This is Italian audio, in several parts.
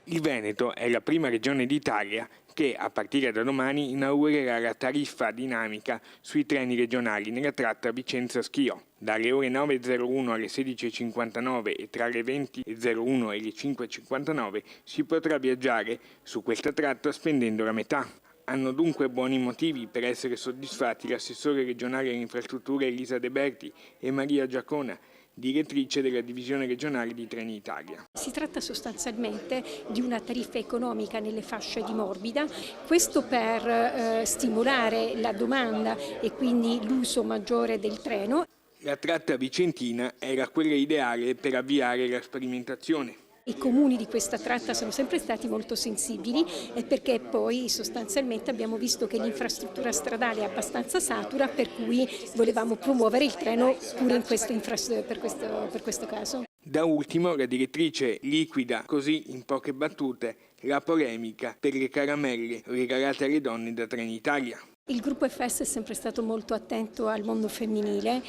Il Veneto è la prima regione d'Italia che, a partire da domani, inaugurerà la tariffa dinamica sui treni regionali nella tratta Vicenza-Schio. Dalle ore 9.01 alle 16.59 e tra le 20.01 e le 5.59 si potrà viaggiare su questa tratta spendendo la metà. Hanno dunque buoni motivi per essere soddisfatti l'assessore regionale alle infrastrutture Elisa De Berti e Maria Giacona, direttrice della divisione regionale di Trenitalia. Si tratta sostanzialmente di una tariffa economica nelle fasce di morbida, questo per stimolare la domanda e quindi l'uso maggiore del treno. La tratta vicentina era quella ideale per avviare la sperimentazione. I comuni di questa tratta sono sempre stati molto sensibili perché poi sostanzialmente abbiamo visto che l'infrastruttura stradale è abbastanza satura, per cui volevamo promuovere il treno pure per questo caso. Da ultimo la direttrice liquida così in poche battute la polemica per le caramelle regalate alle donne da Trenitalia. Il gruppo FS è sempre stato molto attento al mondo femminile,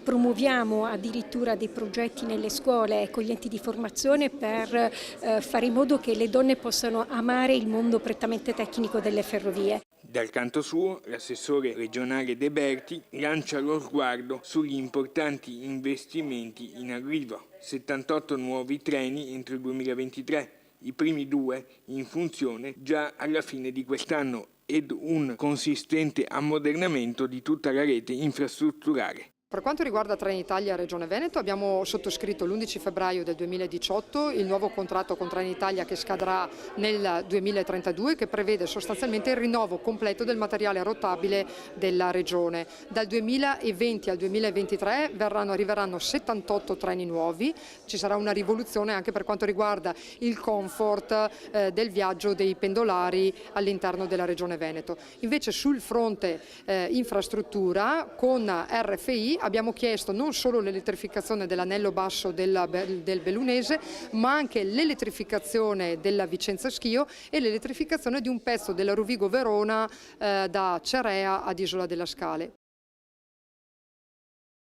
promuoviamo addirittura dei progetti nelle scuole con gli enti di formazione per fare in modo che le donne possano amare il mondo prettamente tecnico delle ferrovie. Dal canto suo, l'assessore regionale De Berti lancia lo sguardo sugli importanti investimenti in arrivo. 78 nuovi treni entro il 2023, i primi 2 in funzione già alla fine di quest'anno ed un consistente ammodernamento di tutta la rete infrastrutturale. Per quanto riguarda Trenitalia Regione Veneto, abbiamo sottoscritto l'11 febbraio del 2018 il nuovo contratto con Trenitalia che scadrà nel 2032, che prevede sostanzialmente il rinnovo completo del materiale rotabile della Regione. Dal 2020 al 2023 arriveranno 78 treni nuovi, ci sarà una rivoluzione anche per quanto riguarda il comfort del viaggio dei pendolari all'interno della Regione Veneto. Invece sul fronte infrastruttura con RFI abbiamo chiesto non solo l'elettrificazione dell'anello basso del Bellunese, ma anche l'elettrificazione della Vicenza Schio e l'elettrificazione di un pezzo della Rovigo Verona da Cerea ad Isola della Scale.